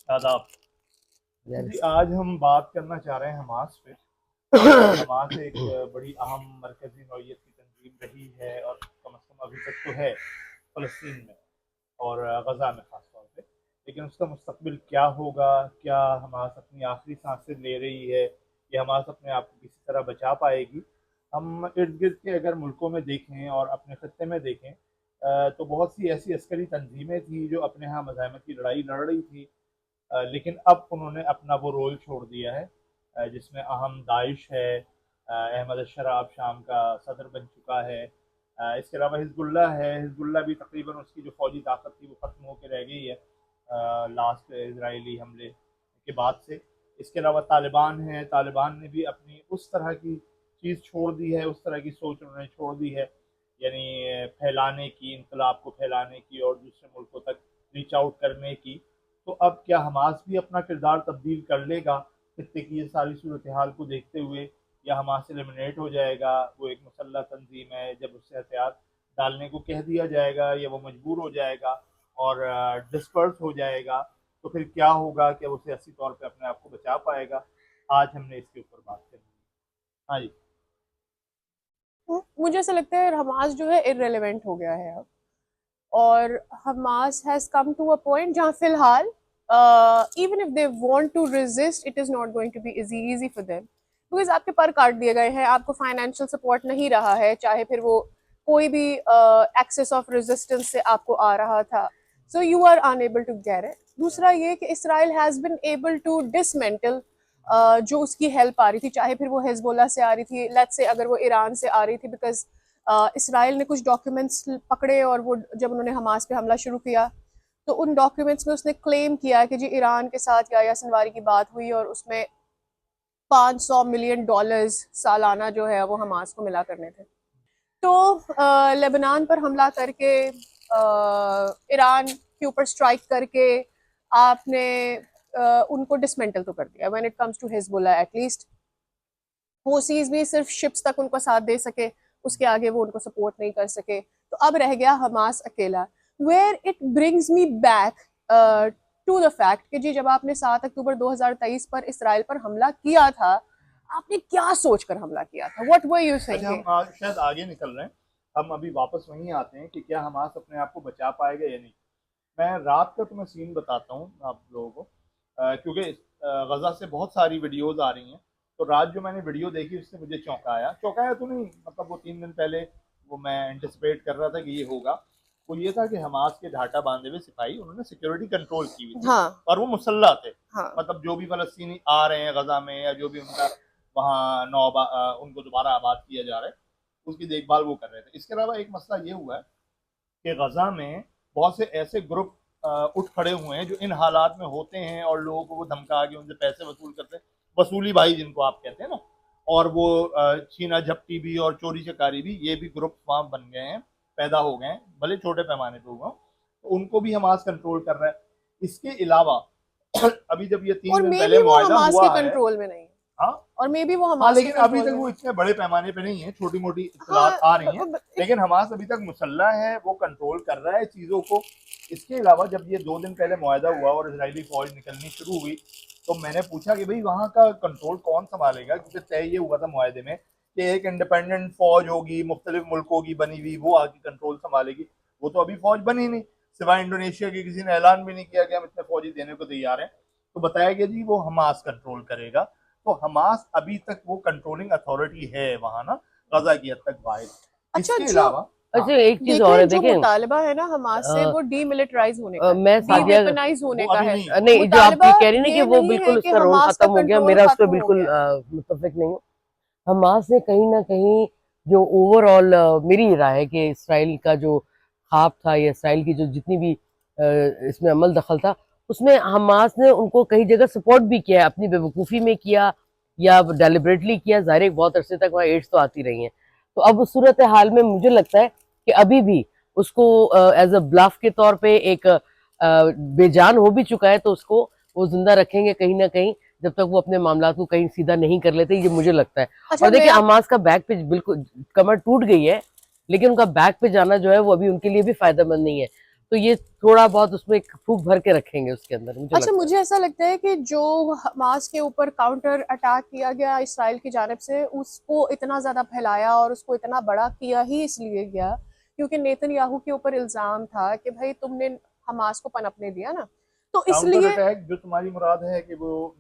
आदाब जी। आज हम बात करना चाह रहे हैं हमास पे। हमास एक बड़ी अहम मरकजी नौइयत की तंजीम रही है और कम अज़ कम अभी तक तो है फ़लस्तीन में और गज़ा में ख़ास तौर पे। लेकिन उसका मुस्तक़बिल क्या होगा? क्या हमास अपनी आखिरी सांसें ले रही है या हमास अपने आप को किसी तरह बचा पाएगी? हम इर्द गिर्द के अगर मुल्कों में देखें और अपने ख़त्ते में देखें तो बहुत सी ऐसी अस्करी तंजीमें थी जो अपने यहाँ मज़ाहमत की लड़ाई लड़ रही थी, लेकिन अब उन्होंने अपना वो रोल छोड़ दिया है, जिसमें अहम दाइश है, अहमद अशराफ शाम का सदर बन चुका है। इसके अलावा हिजबुल्लाह है। हिजबुल्लाह भी तकरीबन उसकी जो फौजी ताकत थी वो ख़त्म होकर रह गई है लास्ट इसराइली हमले के बाद से। इसके अलावा तालिबान है। तालिबान ने भी अपनी उस तरह की चीज़ छोड़ दी है, उस तरह की सोच उन्होंने छोड़ दी है, यानी फैलाने की, इनकलाब को फैलाने की और दूसरे मुल्कों तक रीच आउट करने की। तो अब क्या हमास भी अपना किरदार तब्दील कर लेगा खत्ते की ये सारी सूरत हाल को देखते हुए, या हमास एलिमिनेट हो जाएगा? वो एक मुसल्लह तंजीम है, जब उससे हथियार डालने को कह दिया जाएगा या वो मजबूर हो जाएगा और डिस्पर्स हो जाएगा, तो फिर क्या होगा? क्या वो सियासी तौर पे अपने आप को बचा पाएगा? आज हमने इसके ऊपर बात करनी है। हाँ जी। मुझे ऐसा लगता है हमास जो है इररेलेवेंट हो गया है अब। और Hamas has come to a point जहाँ फिलहाल even if they want to resist it is not going to be easy for them, because आपके पर काट दिए गए हैं, आपको फाइनेंशियल सपोर्ट नहीं रहा है, चाहे फिर वो कोई भी एक्सेस ऑफ रेजिस्टेंस से आपको आ रहा था, so you are unable to get it. दूसरा ये कि Israel has been able to dismantle जो उसकी हेल्प आ रही थी, चाहे फिर वो हिजबुल्लाह से आ रही थी, लेट्स से अगर वो ईरान से आ रही थी, बिकॉज इसराइल ने कुछ डॉक्यूमेंट्स पकड़े और वो जब उन्होंने हमास पे हमला शुरू किया तो उन डॉक्यूमेंट्स में उसने क्लेम किया कि जी ईरान के साथ याह्या सिनवारी की बात हुई और उसमें $500 मिलियन सालाना जो है वो हमास को मिला करने थे। तो लेबनान पर हमला करके ईरान के ऊपर स्ट्राइक करके आपने उनको डिसमेंटल तो कर दिया when it comes to Hezbollah at least. Forces भी सिर्फ शिप्स तक उनको साथ दे सके, उसके आगे वो उनको सपोर्ट नहीं कर सके। तो अब रह गया हमास अकेला। Where it brings me back to the fact कि जी जब आपने 7 अक्टूबर 2023 पर इसराइल पर हमला किया था, आपने क्या सोचकर हमला किया था? व्हाट वर यू अच्छा, हम थिंकिंग? शायद आगे निकल रहे हैं। हम अभी वापस वहीं आते हैं कि क्या हमास अपने आप को बचा पाएगा या नहीं। मैं रात का तुम्हें सीन बताता हूँ आप लोगों को, क्योंकि गजा से बहुत सारी वीडियोस आ रही हैं। तो रात जो मैंने वीडियो देखी उससे मुझे चौंकाया, चौंकाया तो नहीं, मतलब वो 3 दिन पहले वो मैं एंटिसिपेट कर रहा था कि ये होगा। वो ये था कि हमास के ढाटा बांधे हुए सिपाही, उन्होंने सिक्योरिटी कंट्रोल की हुई थी हाँ और वो मुसल्ला थे। हाँ। मतलब जो भी फलस्तीनी आ रहे हैं गजा में या जो भी उनका वहाँ उनको दोबारा आबाद किया जा रहा है, उसकी देखभाल वो कर रहे थे। इसके अलावा एक मसला ये हुआ है कि गजा में बहुत से ऐसे ग्रुप उठ खड़े हुए हैं जो इन हालात में होते हैं और लोगों को वो धमका के उनसे पैसे वसूल करते हैं, वसूली भाई जिनको आप कहते हैं ना। और वो छीना झपटी भी और चोरी चकारी भी, ये भी ग्रुप वहाँ बन गए हैं, पैदा हो गए हैं, भले छोटे पैमाने पे हुआ, तो उनको भी हमास कंट्रोल कर रहा है। इसके अलावा अभी जब ये और 3 दिन मे पहले बी वो मुआहदा हमास के हुआ है। कंट्रोल में नहीं है। हाँ। और मे बी वो हाँ, हमास के लेकिन अभी कंट्रोल तक में वो नहीं। इतने बड़े पैमाने पे नहीं है, छोटी मोटी इत्तलात आ रही हैं। हाँ लेकिन हमास अभी तक मुसल्ला है, वो कंट्रोल कर रहा है चीज़ों को। इसके अलावा जब ये 2 दिन पहले मुआहदा हुआ और इसराइली फौज निकलनी शुरू हुई, तो मैंने पूछा कि भाई वहाँ का कंट्रोल कौन संभालेगा, क्योंकि तय ये हुआ था मुआहदे में कि एक इंडिपेंडेंट फौज होगी, मुख्तलिफ मुल्कों की बनी हुई, वो आके कंट्रोल संभालेगी। वो तो अभी फौज बनी नहीं, सिवाय इंडोनेशिया के किसी ने ऐलान भी नहीं किया कि हम इतने फौजी देने को तैयार हैं। तो बताया गया जी वो हमास कंट्रोल करेगा। तो हमास अभी तक वो कंट्रोलिंग अथॉरिटी है वहां ना, गजा की हद तक वाहिद। अच्छा इसके जो अलावा हाँ, अच्छा, एक चीज और है, देखें, जो देखें। मुतालबा है ना हमास से वो डीमिलिटराइज होने का है, मैं हाँ, सादिया डीवेपनाइज होने वो का अभी है। नहीं हुआ। नहीं, जो आप मुतालबा ये कह रही ना कि ये वो नहीं है बिल्कुल कि उसका रोल हमास का खत्म हो गया, कंट्रोल मेरा उस पर खत्म हो बिल्कुल गया। मुतफिक नहीं हूँ। हमास ने कहीं ना कहीं जो ओवरऑल, मेरी राय है कि इसराइल का जो ख्वाब था या इसराइल की जो जितनी भी इसमें अमल दखल था, उसमें हमास ने उनको कई जगह सपोर्ट भी किया है, अपनी बेवकूफ़ी में किया या डेलिबरेटली किया। ज़ाहिर है बहुत अरसे तक वहाँ एड्स तो आती रही हैं। तो अब उस सूरत हाल में मुझे लगता है कि अभी भी उसको एज अ ब्लफ के तौर पे एक बेजान हो भी चुका है, तो उसको वो जिंदा रखेंगे कहीं ना कहीं जब तक वो अपने मामला को कहीं सीधा नहीं कर लेते, ये मुझे लगता है। अच्छा और मैं देखिए, आप हमास का बैक पे बिल्कुल कमर टूट गई है, लेकिन उनका बैक पे जाना जो है वो अभी उनके लिए भी फायदेमंद नहीं है। तो ये थोड़ा बहुत उसमें एक फूक भर के रखेंगे उसके अंदर, मुझे अच्छा, लगता है। मुझे ऐसा लगता है कि जो हमास के ऊपर काउंटर अटैक किया गया इसराइल की जानिब से, उसको इतना ज्यादा फैलाया और उसको इतना बड़ा किया ही इसलिए गया क्योंकि नेतन्याहू के ऊपर इल्जाम था कि भाई तुमने हमास को पनपने दिया ना, तो काउंटर इसलिए अटैक जो तुम्हारी मुराद है कि वो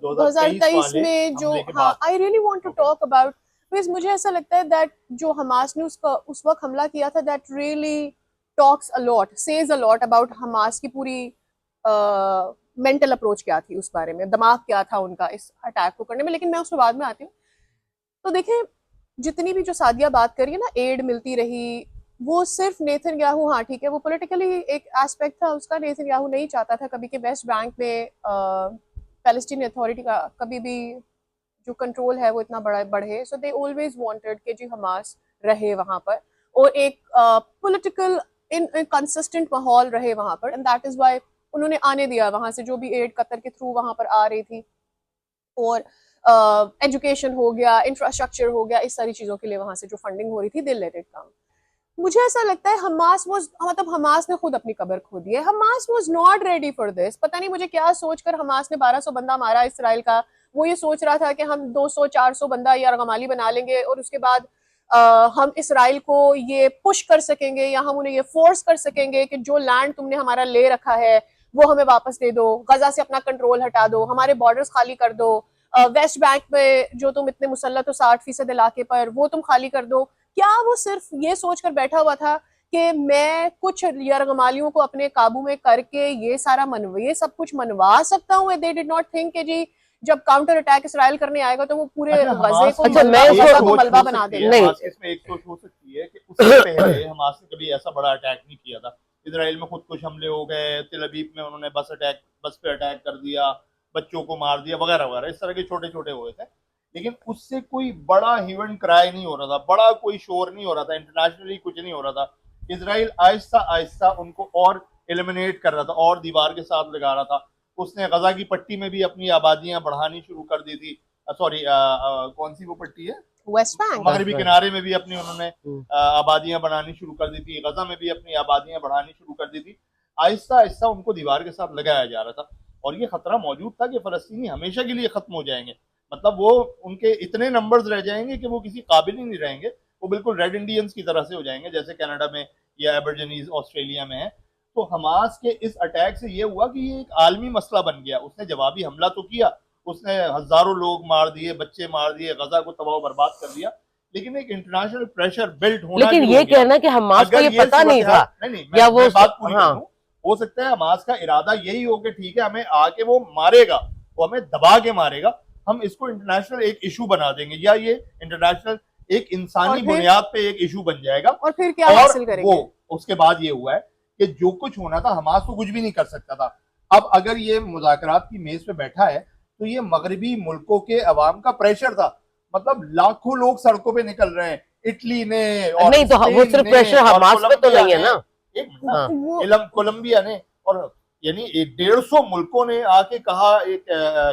2023 2023 वाले में जो, हमले के हाँ, बाद। I really want to talk about, because मुझे ऐसा लगता है दैट जो हमास ने उसका उस वक्त हमला किया था, that really talks a lot, says a lot about Hamas की पूरी मेंटल अप्रोच क्या थी, उस बारे में दिमाग क्या था उनका इस अटैक को करने में। लेकिन मैं उसके बाद में आती हूँ। तो देखें, जितनी भी जो सादिया बात करी है ना, एड मिलती रही, वो सिर्फ नेतन्याहू, हाँ ठीक है, वो पॉलिटिकली एक एस्पेक्ट था उसका। नेतन्याहू नहीं चाहता था कभी कि वेस्ट बैंक में पैलेस्टीनी अथॉरिटी का कभी भी जो कंट्रोल है वो इतना बड़ा बढ़े। सो दे ऑलवेज वांटेड कि जी हमास रहे वहां पर और एक पॉलिटिकल इन कंसिस्टेंट माहौल रहे वहां पर, एंड दैट इज व्हाई उन्होंने आने दिया वहां से जो भी एड कतर के थ्रू वहां पर आ रही थी। और एजुकेशन हो गया, इंफ्रास्ट्रक्चर हो गया, इस सारी चीजों के लिए वहां से जो फंडिंग हो रही थी, दे लेट इट कम। मुझे ऐसा लगता है हमास वाज, मतलब हमास ने खुद अपनी कब्र खो दी है। Hamas was not ready for this. पता नहीं मुझे क्या सोचकर हमास ने 1200 बंदा मारा इसराइल का। वो ये सोच रहा था कि हम 200-400 बंदा यरगमाली बना लेंगे और उसके बाद हम इसराइल को ये पुश कर सकेंगे या हम उन्हें ये फोर्स कर सकेंगे कि जो लैंड तुमने हमारा ले रखा है वो हमें वापस दे दो, गजा से अपना कंट्रोल हटा दो, हमारे बॉर्डर्स खाली कर दो, वेस्ट बैंक में जो तुम इतने मुसल्लत हो 60% इलाके पर, वो तुम खाली कर दो। क्या वो सिर्फ ये सोचकर बैठा हुआ था कि मैं कुछ यरगमालियों को अपने काबू में करके ये सारा ये सब कुछ मनवा सकता हूँ? दे डिड नॉट थिंक कि जी जब काउंटर अटैक इसराइल करने आएगा तो वो पूरे अच्छा, गजे को अच्छा, मैं गजा इसको को मलबा बना देगा। नहीं। हमास की इसमें एक सोच हो सकती है कि उससे पहले हमास ने कभी ऐसा बड़ा अटैक नहीं किया था। इसराइल में खुद कुछ हमले हो गए, तेल अवीव में उन्होंने बस पे अटैक कर दिया, बच्चों को मार दिया वगैरह वगैरह, इस तरह के छोटे छोटे हुए थे। लेकिन उससे कोई बड़ा ह्यूमन क्राई नहीं हो रहा था, बड़ा कोई शोर नहीं हो रहा था, इंटरनेशनली कुछ नहीं हो रहा था। इसराइल आहिस्ता आहिस्ता उनको और एलिमिनेट कर रहा था और दीवार के साथ लगा रहा था। उसने गजा की पट्टी में भी अपनी आबादियां बढ़ानी शुरू कर दी थी। सॉरी, कौन सी वो पट्टी है, वेस्ट बैंक, मगरबी किनारे में भी अपनी उन्होंने आबादियां बनानी शुरू कर दी थी, गजा में भी अपनी आबादियां बढ़ानी शुरू कर दी थी। आहिस्ता आहिस्ता उनको दीवार के साथ लगाया जा रहा था और ये खतरा मौजूद था कि फलस्तीनी हमेशा के लिए खत्म हो जाएंगे। मतलब वो उनके इतने नंबर्स रह जाएंगे कि वो किसी काबिल ही नहीं रहेंगे। वो बिल्कुल रेड इंडियंस की तरह से हो जाएंगे जैसे कनाडा में या एबरजनीज ऑस्ट्रेलिया में है। तो हमास के इस अटैक से ये हुआ कि ये एक आलमी मसला बन गया। उसने जवाबी हमला तो किया, उसने हजारों लोग मार दिए, बच्चे मार दिए, गजा को तबाह बर्बाद कर दिया, लेकिन एक इंटरनेशनल प्रेशर बिल्ट होना लेकिन शुरू ये हो गया। कहना कि हमास को अगर ये ये पता नहीं था, नहीं, या वो मैं बात पूरी हाँ, कर लूं। हो सकता है हमास का इरादा यही हो कि ठीक है हमें आके वो मारेगा, वो हमें दबा के मारेगा, हम इसको इंटरनेशनल एक इशू बना देंगे या ये इंटरनेशनल एक इंसानी बुनियाद पे एक इशू बन जाएगा और फिर क्या और हासिल करेंगे? वो उसके बाद ये हुआ है कि जो कुछ होना था हमास तो कुछ भी नहीं कर सकता था। अब अगर ये मुज़ाकरात की मेज पे बैठा है तो ये मगरबी मुल्कों के अवाम का प्रेशर था। मतलब लाखों लोग सड़कों पे निकल रहे हैं, इटली ने और नहीं तो वो सिर्फ प्रेशर हमास पे तो नहीं है ना। एक हाँ। कोलंबिया ने और यानी 150 मुल्कों ने आके कहा एक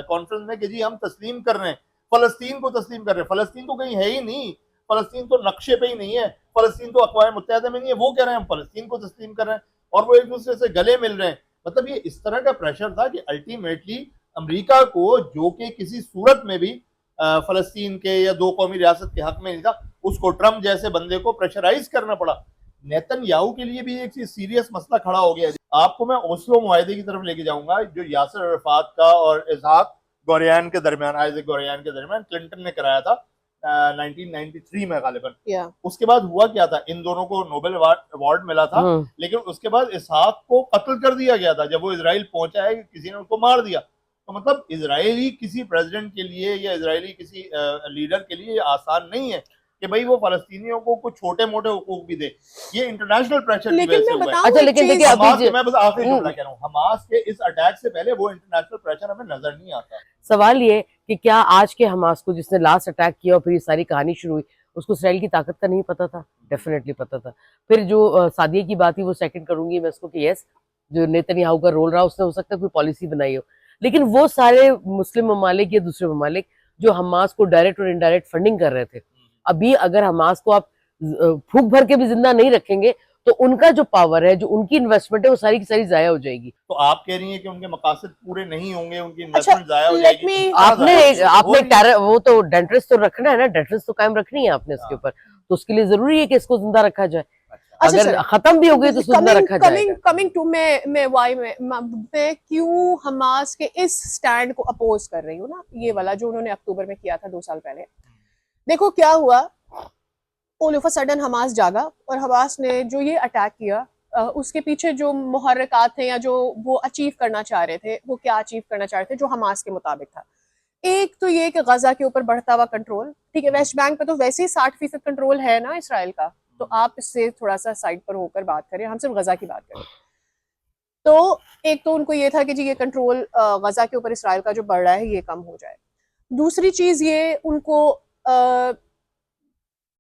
कॉन्फ्रेंस में कि जी हम तस्लीम कर रहे हैं, फलस्तीन को तस्लीम कर रहे हैं। फलस्तीन तो कहीं है ही नहीं, फलस्तीन तो नक्शे पे ही नहीं है, फलस्तीन तो अक़वाम मुत्तहिदा में नहीं है। वो कह रहे हैं हम फलस्तीन को तस्लीम कर रहे हैं और वो एक दूसरे से गले मिल रहे हैं। मतलब ये इस तरह का प्रेशर था कि अल्टीमेटली अमेरिका को, जो कि किसी सूरत में भी फलस्तीन के या दो कौमी रियासत के हक में नहीं था, उसको ट्रम्प जैसे बंदे को प्रेशराइज करना पड़ा। नेतन्याहू के लिए भी एक सीरियस मसला खड़ा हो गया। आपको मैं ओस्लो मुआहदे की तरफ लेके जाऊंगा जो यासिर अरफात का और इसहाक गोरियान के दरमियान, आइजक गोरियान के दरमियान क्लिंटन ने कराया था 1993 में गालिबन। उसके बाद हुआ क्या था, इन दोनों को नोबेल अवार्ड मिला था, लेकिन उसके बाद इसहाक को कत्ल कर दिया गया था। जब वो इजराइल पहुंचा है किसी ने उसको मार दिया। तो मतलब इजरायली किसी प्रेसिडेंट के लिए या इजरायली किसी लीडर के लिए आसान नहीं है कि भाई वो फलस्तीनियों को कुछ छोटे मोटे हुकूक भी दे। ये इंटरनेशनल प्रेशर की वजह से हुआ है। अच्छा, लेकिन देखिए अभी मैं बस आखिरी जुमला कह रहा हूँ, हमास के इस अटैक से पहले वो इंटरनेशनल प्रेशर हमें नजर नहीं आता। सवाल ये कि क्या आज के हमास को, जिसने लास्ट अटैक किया और फिर ये सारी कहानी शुरू हुई, उसको इसराइल की ताकत का नहीं पता था? डेफिनेटली पता था। फिर जो सादिया की बात थी वो सेकंड करूंगी मैं इसको कि यस, जो नेतन्याहू का रोल रहा उसने हो सकता है कोई पॉलिसी बनाई हो, लेकिन वो सारे मुस्लिम ममालिक या दूसरे ममालिक जो हमास को डायरेक्ट और इनडायरेक्ट फंडिंग कर रहे थे, अभी अगर हमास को आप फूक भर के भी जिंदा नहीं रखेंगे तो उनका जो पावर है, जो उनकी इन्वेस्टमेंट है, वो सारी की सारी जाया हो जाएगी। तो आप कह रही हैं कि उनके मकासद पूरे नहीं होंगे, उनकी अच्छा, इन्वेस्टमेंट जाया हो let जाएगी। me- आपने वो तो डेंटरिस्ट तो रखना है ना, डेंटरिस्ट तो कायम रखनी है आपने इसके ऊपर, तो उसके लिए जरूरी है कि इसको जिंदा रखा जाए। अच्छा, अगर सर, खत्म भी हो गई तो इसको जिंदा रखा जाएगा। कमिंग टू मैं क्यों हमास के इस स्टैंड को अपोज कर रही हूँ ना, ये वाला जो उन्होंने अक्टूबर में किया था 2 साल पहले। देखो क्या हुआ, all of a sudden Hamas जागा और हमास ने जो ये अटैक किया, उसके पीछे जो मुहर्रिकात थे या जो वो अचीव करना चाह रहे थे, वो क्या अचीव करना चाह रहे थे जो हमास के मुताबिक था। एक तो ये कि गजा के ऊपर बढ़ता हुआ कंट्रोल, ठीक है, वेस्ट बैंक पे तो वैसे ही 60% कंट्रोल है ना इसराइल का, तो आप इससे थोड़ा सा साइड पर होकर बात करें, हम सिर्फ गजा की बात करें। तो एक तो उनको ये था कि जी ये कंट्रोल गजा के ऊपर इसराइल का जो बढ़ रहा है ये कम हो जाए। दूसरी चीज ये उनको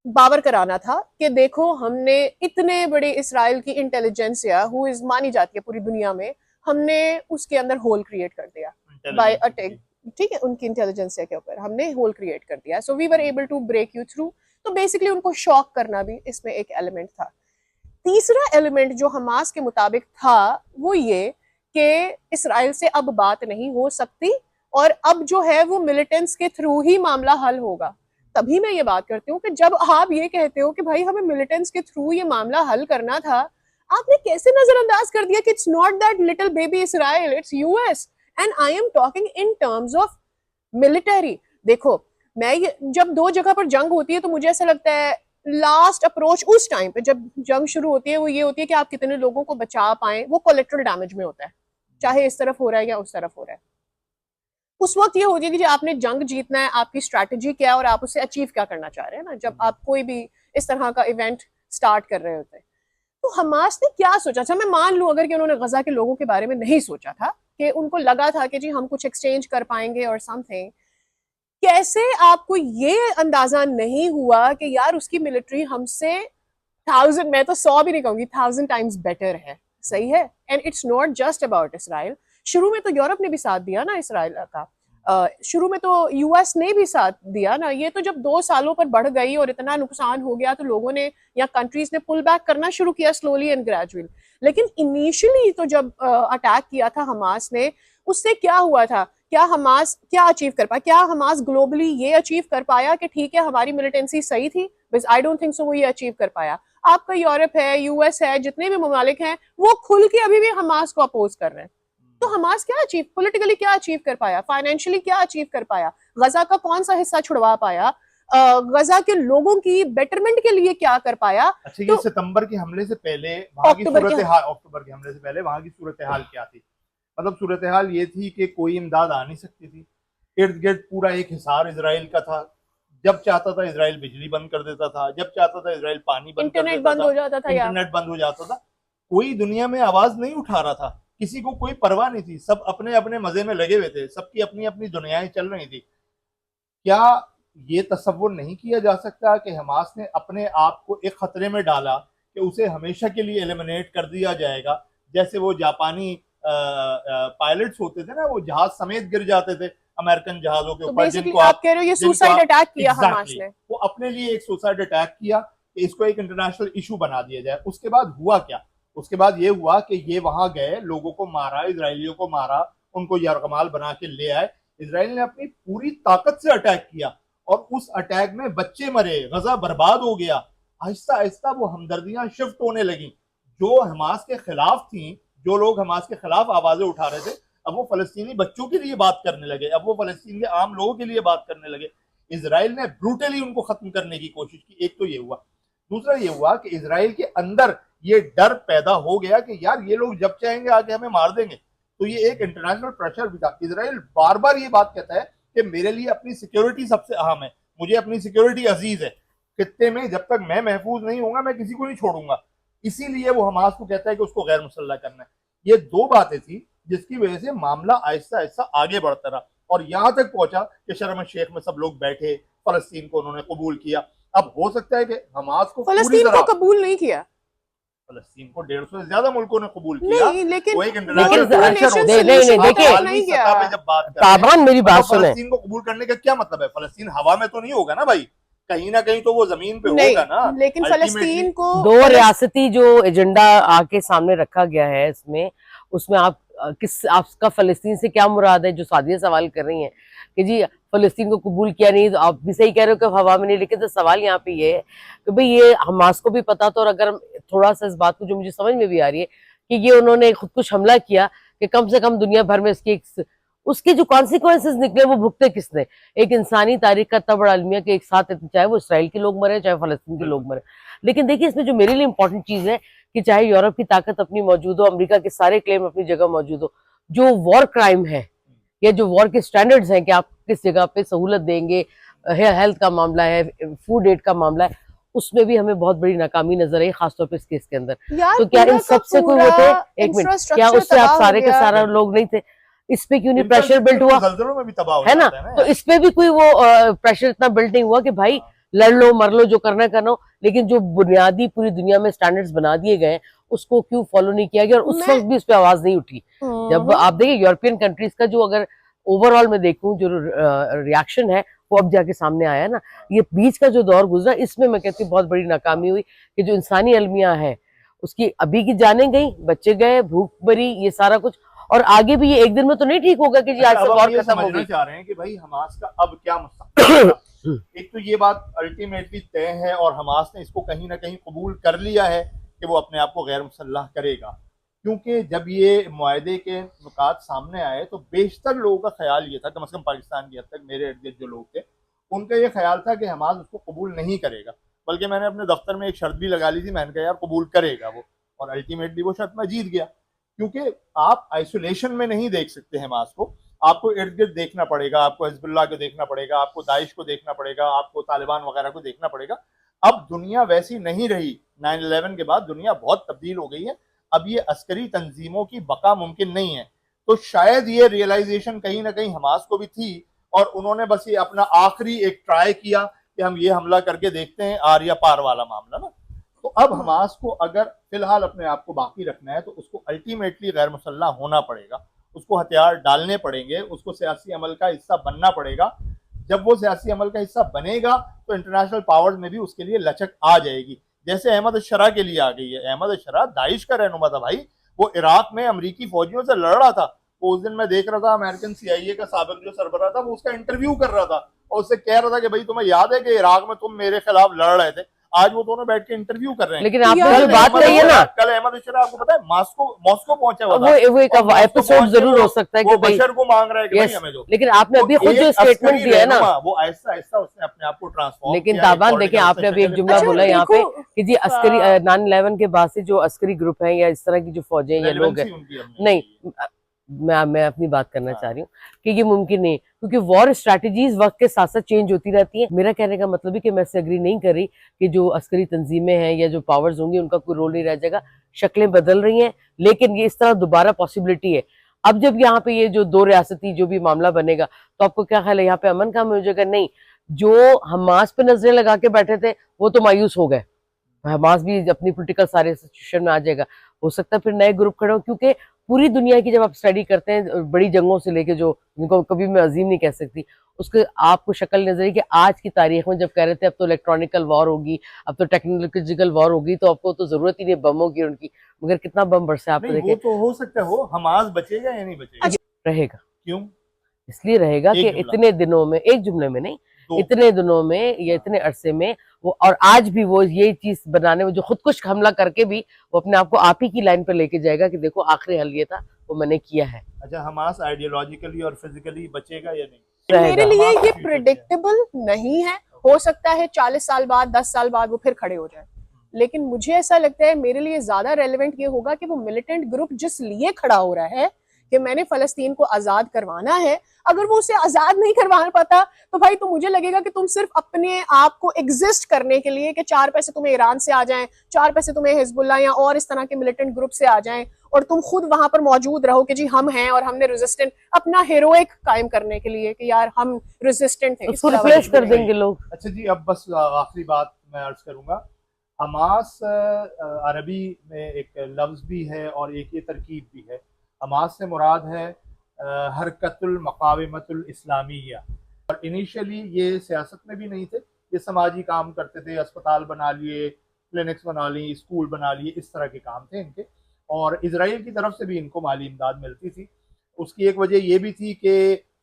बावर कराना था कि देखो हमने इतने बड़े इसराइल की इंटेलिजेंसिया हु इज मानी जाती है पूरी दुनिया में, हमने उसके अंदर होल क्रिएट कर दिया बाय अटैक, ठीक है, उनकी इंटेलिजेंसिया के ऊपर हमने होल क्रिएट कर दिया, so we were able to break you through. तो बेसिकली उनको शॉक करना भी इसमें एक एलिमेंट था। तीसरा एलिमेंट जो हमास के मुताबिक था वो ये कि इसराइल से अब बात नहीं हो सकती और अब जो है वो मिलिटेंट्स के थ्रू ही मामला हल होगा। तभी मैं ये बात करती हूँ कि जब आप ये कहते हो कि भाई हमें मिलिटेंट्स के थ्रू ये मामला हल करना था, आपने कैसे नजरअंदाज कर दिया कि it's not that little baby Israel, it's US, and I am talking in terms of military. देखो मैं जब 2 जगह पर जंग होती है तो मुझे ऐसा लगता है लास्ट अप्रोच उस टाइम पे जब जंग शुरू होती है वो ये होती है कि आप कितने लोगों को बचा पाए, वो कोलेक्ट्रल डैमेज में होता है, चाहे इस तरफ हो रहा है या उस तरफ हो रहा है। उस वक्त ये हो जाएगी कि आपने जंग जीतना है, आपकी स्ट्रैटेजी क्या है और आप उसे अचीव क्या करना चाह रहे हैं ना, जब आप कोई भी इस तरह का इवेंट स्टार्ट कर रहे होते हैं। तो हमास ने क्या सोचा था, मैं मान लूं अगर कि उन्होंने गजा के लोगों के बारे में नहीं सोचा था, कि उनको लगा था कि जी हम कुछ एक्सचेंज कर पाएंगे और समथिंग, कैसे आपको ये अंदाजा नहीं हुआ कि यार उसकी मिलिट्री हमसे 1000, मैं तो 100 भी नहीं कहूंगी, 1000 टाइम्स बेटर है, सही है। And it's not just about Israel. शुरू में तो यूरोप ने भी साथ दिया ना इसराइल का, शुरू में तो यूएस ने भी साथ दिया ना। ये तो जब 2 सालों पर बढ़ गई और इतना नुकसान हो गया तो लोगों ने या कंट्रीज ने पुल बैक करना शुरू किया स्लोली एंड ग्रेजुअल। लेकिन इनिशियली तो जब अटैक किया था हमास ने, उससे क्या हुआ था, क्या हमास क्या अचीव कर पाया, क्या हमास ग्लोबली ये अचीव कर पाया कि ठीक है हमारी मिलिटेंसी सही थी? Because I don't think so वो ये अचीव कर पाया। आपका यूरोप है, यूएस है, जितने भी ममालिक हैं वो खुल के अभी भी हमास को अपोज कर रहे हैं। तो हमास क्या अचीव, पॉलिटिकली क्या अचीव कर पाया, फाइनेंशियली क्या अचीव कर पाया, गजा का कौन सा हिस्सा छुड़वा पाया, गजा के लोगों की बेटरमेंट के लिए क्या कर पाया? अच्छा, ये सितंबर के हमले से पहले वहां की सूरत हाल, अक्टूबर के हमले से पहले वहां की सूरत हाल क्या थी? मतलब सूरत हाल ये थी कि कोई इमदाद आ नहीं सकती थी, इर्द गिर्द पूरा एक हिसार इजराइल का था, जब चाहता था इजराइल बिजली बंद कर देता था, जब चाहता था इजराइल पानी बंद कर देता था, इंटरनेट बंद हो जाता था, इंटरनेट बंद हो जाता था, कोई दुनिया में आवाज नहीं उठा रहा था, किसी को कोई परवाह नहीं थी, सब अपने अपने मजे में लगे हुए थे, सबकी अपनी अपनी दुनियाएं चल रही थी। क्या ये तसव्वुर नहीं किया जा सकता कि हमास ने अपने आप को एक खतरे में डाला कि उसे हमेशा के लिए एलिमिनेट कर दिया जाएगा? जैसे वो जापानी पायलट्स होते थे ना, वो जहाज समेत गिर जाते थे अमेरिकन जहाजों के ऊपर, जिनको आप कह रहे हो ये सुसाइड अटैक किया हमास ने, वो अपने लिए एक सुसाइड अटैक किया कि इसको एक इंटरनेशनल इशू बना दिया जाए। उसके बाद हुआ क्या? उसके बाद ये हुआ कि ये वहां गए, लोगों को मारा, इजरायलियों को मारा, उनको यरगमाल बना के ले आए। इजराइल ने अपनी पूरी ताकत से अटैक किया और उस अटैक में बच्चे मरे, गजा बर्बाद हो गया। आहिस्ता आहिस्ता वो हमदर्दियां शिफ्ट होने लगी, जो हमास के खिलाफ थी, जो लोग हमास के खिलाफ आवाजें उठा रहे थे, अब वो फलस्तीनी बच्चों के लिए बात करने लगे, अब वो फलस्तीन के आम लोगों के लिए बात करने लगे। इजराइल ने ब्रूटली उनको खत्म करने की कोशिश की। एक तो ये हुआ। दूसरा ये हुआ कि इजराइल के अंदर ये डर पैदा हो गया कि यार ये लोग जब चाहेंगे आके हमें मार देंगे। तो ये एक इंटरनेशनल प्रेशर भी था। इजराइल बार बार ये बात कहता है कि मेरे लिए अपनी सिक्योरिटी सबसे अहम है, मुझे अपनी सिक्योरिटी अजीज है, खित्ते में जब तक मैं महफूज नहीं होऊंगा मैं किसी को नहीं छोड़ूंगा। इसीलिए वो हमास को कहता है कि उसको गैर मुसल्लह करना है। ये 2 बातें थी जिसकी वजह से मामला आहिस्ता आहिस्ता आगे बढ़ता रहा और यहां तक पहुंचा कि शर्म शेख में सब लोग बैठे, फलस्तीन को उन्होंने कबूल किया। अब हो सकता है कि हमास को फलस्तीन को कबूल नहीं किया, फलस्तीन को 150 से ज्यादा मुल्कों ने कबूल किया। नहीं, लेकिन ताबान मेरी बात सुने, फलस्तीन को कबूल करने का क्या मतलब है? फलस्तीन हवा में तो नहीं होगा ना भाई, कहीं ना कहीं तो वो जमीन पे नहीं, होगा ना। लेकिन Ultimately, फलस्तीन को दो रियासती जो एजेंडा आके सामने रखा गया है इसमें, उसमें आप आपका फलस्तीन से क्या मुराद है? जो सादिया सवाल कर रही हैं कि जी फलस्तीन को कबूल किया नहीं, तो आप भी सही कह रहे हो कि हवा में नहीं, लेकिन तो सवाल यहाँ पे ये है कि भाई ये हमास को भी पता था, और अगर थोड़ा सा इस बात को जो मुझे समझ में भी आ रही है कि ये उन्होंने खुदकुश हमला किया, कि कम से कम दुनिया भर में उसके जो कॉन्सिक्वेंसेज निकले वो भुगते किसने? एक इंसानी तारीख का इतना बड़ा अलमिया कि एक साथ, चाहे वो इसराइल के लोग मरे चाहे फलस्तीन के लोग मरे। लेकिन देखिए इसमें जो मेरे लिए इंपॉर्टेंट चीज है कि चाहे यूरोप की ताकत अपनी मौजूद हो, अमेरिका के सारे क्लेम अपनी जगह मौजूद हो, जो वॉर क्राइम है या जो वॉर के स्टैंडर्ड्स हैं कि आप किस जगह पे सहूलत देंगे, हेल्थ का मामला है, फूड एड का मामला है, उसमें भी हमें बहुत बड़ी नाकामी नजर आई, खासतौर पर इस केस के अंदर। यार तो क्या इन सबसे कोई वो थे? एक मिनट, क्या उससे आप सारे के सारा लोग नहीं थे? इस पे क्यों नहीं प्रेशर बिल्ट हुआ? जलजलों में भी तबाह हो है ना? जाता है तो इस पे भी कोई वो प्रेशर इतना बिल्ट नहीं हुआ कि भाई लड़ लो मर लो जो करना करना, लेकिन जो बुनियादी पूरी दुनिया में स्टैंडर्ड्स बना दिए गए उसको क्यों फॉलो नहीं किया गया? और उस वक्त भी उस पर आवाज नहीं उठी। जब आप देखिए यूरोपियन कंट्रीज का जो अगर ओवरऑल में देखूं जो रिएक्शन है वो अब जाके सामने आया ना, ये बीच का जो दौर गुजरा इसमें मैं कहती हूँ बहुत बड़ी नाकामी हुई कि जो इंसानी अलमिया है उसकी अभी की जाने गई, बच्चे गए, भूख मरी, ये सारा कुछ, और आगे भी ये एक दिन में तो नहीं ठीक होगा कि जी आज से वॉर खत्म हो गई। चाह रहे हैं कि भाई हमास का अब क्या मुस्तकबिल है। एक तो ये बात अल्टीमेटली तय है और हमास ने इसको कहीं ना कहीं कबूल कर लिया है कि वो अपने आप को गैर मुसल्लह करेगा, क्योंकि जब ये मुआहदे के नुकात सामने आए तो बेशतर लोगों का ख्याल ये था, कम से कम पाकिस्तान की हद तक मेरे इर्द गिर्द जो लोग थे उनका ये ख्याल था कि हमास उसको कबूल नहीं करेगा, बल्कि मैंने अपने दफ्तर में एक शर्त भी लगा ली थी, मैंने कहा यार कबूल करेगा वो, और अल्टीमेटली वो शर्त मैं जीत गया। क्योंकि आप आइसोलेशन में नहीं देख सकते हमास को, आपको इर्द गिर्द देखना पड़ेगा, आपको हिजबुल्लाह को देखना पड़ेगा, आपको दाइश को देखना पड़ेगा, आपको तालिबान वगैरह को देखना पड़ेगा। अब दुनिया वैसी नहीं रही, 9/11 के बाद दुनिया बहुत तब्दील हो गई है, अब ये अस्करी तंजीमों की बका मुमकिन नहीं है। तो शायद ये रियलाइजेशन कहीं ना कहीं हमास को भी थी और उन्होंने बस ये अपना आखिरी एक ट्राई किया कि हम ये हमला करके देखते हैं, आर या पार वाला मामला ना। तो अब हमास को अगर फिलहाल अपने आप को बाकी रखना है तो उसको अल्टीमेटली गैर मुसल्लह होना पड़ेगा, उसको हथियार डालने पड़ेंगे, उसको सियासी अमल का हिस्सा बनना पड़ेगा। जब वो सियासी अमल का हिस्सा बनेगा तो इंटरनेशनल पावर्स में भी उसके लिए लचक आ जाएगी, जैसे अहमद अशरा के लिए आ गई है। अहमद अशरा दाइश का रहनुमा था भाई, वो इराक में अमरीकी फौजियों से लड़ रहा था। वो उस दिन मैं देख रहा था अमेरिकन CIA का साबिक जो सरबराह था वो उसका इंटरव्यू कर रहा था और उससे कह रहा था कि भाई तुम्हें याद है कि इराक में तुम मेरे खिलाफ लड़ रहे थे। आज वो दोनों बैठ के इंटरव्यू कर रहे हैं। लेकिन आपने यार, कल बात कही है ना, कल अहमद अशरा आपको पता है मॉस्को पहुंचा हुआ था, वो एक एपिसोड जरूर हो सकता है कि वो भाई बशर को मांग रहा है कि भाई यस, हमें दो। लेकिन आपने अभी तो खुद जो एक स्टेटमेंट अस्करी दिया है ना, रहनुमा, वो आहिस्ता आहिस्ता उसने अपने आप को ट्रांसफॉर्म लेकिन किया, ताबान एक देखिए आपने अभी एक political जुमला अच्छा, बोला यहाँ पे देखो, कि जी अस्करी 9/11 के बाद से जो अस्करी ग्रुप हैं या इस तरह की जो फौजें या लोग हैं, relevancy उनकी हमने नहीं की। मैं अपनी बात करना हाँ। चाह रही हूँ कि ये मुमकिन नहीं, क्योंकि वॉर स्ट्रैटेजीज वक्त के साथ साथ चेंज होती रहती है। मेरा कहने का मतलब है कि मैं इससे अग्री नहीं कर रही कि जो अस्करी तंजीमें हैं या जो पावर्स होंगी उनका कोई रोल नहीं रह जाएगा, शक्लें बदल रही हैं, लेकिन ये इस तरह दोबारा पॉसिबिलिटी है। अब जब यहाँ पे ये जो दो रियासती जो भी मामला बनेगा तो आपको क्या ख्याल है यहाँ पे अमन काम हो जाएगा? नहीं, जो हमास पे नजरें लगा के बैठे थे वो तो मायूस हो गए, हमास भी अपनी पॉलिटिकल सारे सिचुएशन में आ जाएगा, हो सकता है फिर नए ग्रुप खड़े हो, क्योंकि पूरी दुनिया की जब आप स्टडी करते हैं बड़ी जंगों से लेके जो जिनको कभी मैं अजीम नहीं कह सकती, उसके आपको शक्ल नजर आई कि आज की तारीख में जब कह रहे थे अब तो इलेक्ट्रॉनिकल वॉर होगी, अब तो टेक्नोलॉजिकल वॉर होगी, तो आपको तो जरूरत ही नहीं बमों की उनकी, मगर कितना बम बरसा आपने नहीं, वो देखे। तो हो सकता है हो, हमास बचेगा या नहीं बचेगा? रहेगा, क्यों? इसलिए रहेगा कि एक जुमला। इतने दिनों में, एक जुमले में नहीं, दो। इतने दिनों में या इतने अरसे में वो, और आज भी वो ये चीज बनाने में जो खुदकुश हमला करके भी वो अपने आप को आप ही की लाइन पर लेके जाएगा कि देखो आखिरी हल ये था, वो मैंने किया है। अच्छा, हमास आइडियोलॉजिकली और फिजिकली बचेगा या नहीं? मेरे रहेगा। लिए हमास ये का future प्रिडिक्टेबल नहीं है, हो सकता है 40 साल बाद 10 साल बाद वो फिर खड़े हो जाए, लेकिन मुझे ऐसा लगता है मेरे लिए ज्यादा रेलेवेंट ये होगा कि वो मिलिटेंट ग्रुप जिस लिए खड़ा हो रहा है कि मैंने फलस्तीन को आजाद करवाना है, अगर वो उसे आजाद नहीं करवा पाता तो भाई तो मुझे लगेगा कि तुम सिर्फ अपने आप को एग्जिस्ट करने के लिए कि 4 पैसे तुम्हें ईरान से आ जाएं, 4 पैसे तुम्हें हिजबुल्लाह या और इस तरह के मिलिटेंट ग्रुप से आ जाएं और तुम खुद वहां पर मौजूद रहो कि जी हम हैं और हमने रेजिस्टेंट अपना हीरोइक कायम करने के लिए कि यार हम रेजिस्टेंट हैं, उसको रिप्लेस कर देंगे लोग। अच्छा जी, अब बस आखिरी बात मैं अर्ज करूंगा। हमास अरबी में एक लफ्ज भी है और एक ये तरकीब भी है। हमास से मुराद है हरकतुल मकाविमतुल इस्लामिया, और इनिशियली ये सियासत में भी नहीं थे, ये समाजी काम करते थे, अस्पताल बना लिए, क्लिनिक्स बना ली, स्कूल बना लिए, इस तरह के काम थे इनके। और इसराइल की तरफ से भी इनको माली इमदाद मिलती थी। उसकी एक वजह ये भी थी कि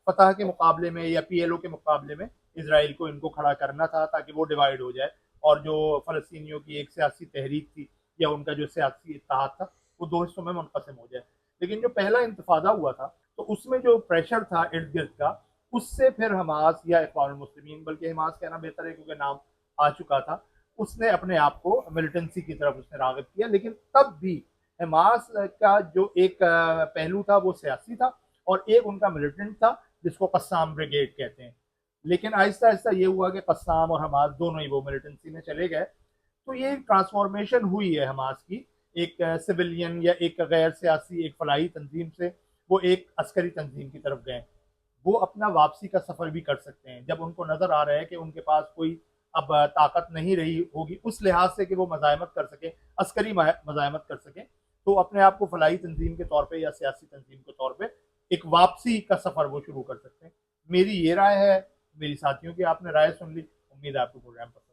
फतह के मुकाबले में या पीएलओ के मुकाबले में इसराइल को इनको खड़ा करना था ताकि वो डिवाइड हो जाए और जो फ़लस्तीनियों की एक सियासी तहरीक थी या उनका जो सियासी इत्तेहाद था वो दो हिस्सों में मुनक़सिम हो जाए। लेकिन जो पहला इंतफादा हुआ था तो उसमें जो प्रेशर था इर्द गिर्द का, उससे फिर हमास या इख्वानुल मुस्लिमीन, बल्कि हमास कहना बेहतर है क्योंकि नाम आ चुका था, उसने अपने आप को मिलिटेंसी की तरफ उसने राग़िब किया। लेकिन तब भी हमास का जो एक पहलू था वो सियासी था और एक उनका मिलिटेंट था जिसको कस्साम ब्रिगेड कहते हैं। लेकिन आहिस्ता आहिस्ता ये हुआ कि कस्साम और हमास दोनों ही वो मिलिटेंसी में चले गए। तो ये ट्रांसफॉर्मेशन हुई है हमास की, एक सिविलियन या एक गैर सियासी एक फलाही तंजीम से वो एक अस्करी तंजीम की तरफ गए। वो अपना वापसी का सफ़र भी कर सकते हैं जब उनको नज़र आ रहा है कि उनके पास कोई अब ताकत नहीं रही होगी उस लिहाज से कि वो मज़ाहमत कर सकें, अस्करी मज़ाहमत कर सकें, तो अपने आप को फलाही तंजीम के तौर पे या सियासी तंजीम के तौर पे एक वापसी का सफ़र वो शुरू कर सकते हैं। मेरी ये राय है, मेरी साथियों की आपने राय सुन ली, उम्मीद है आपको प्रोग्राम पसंद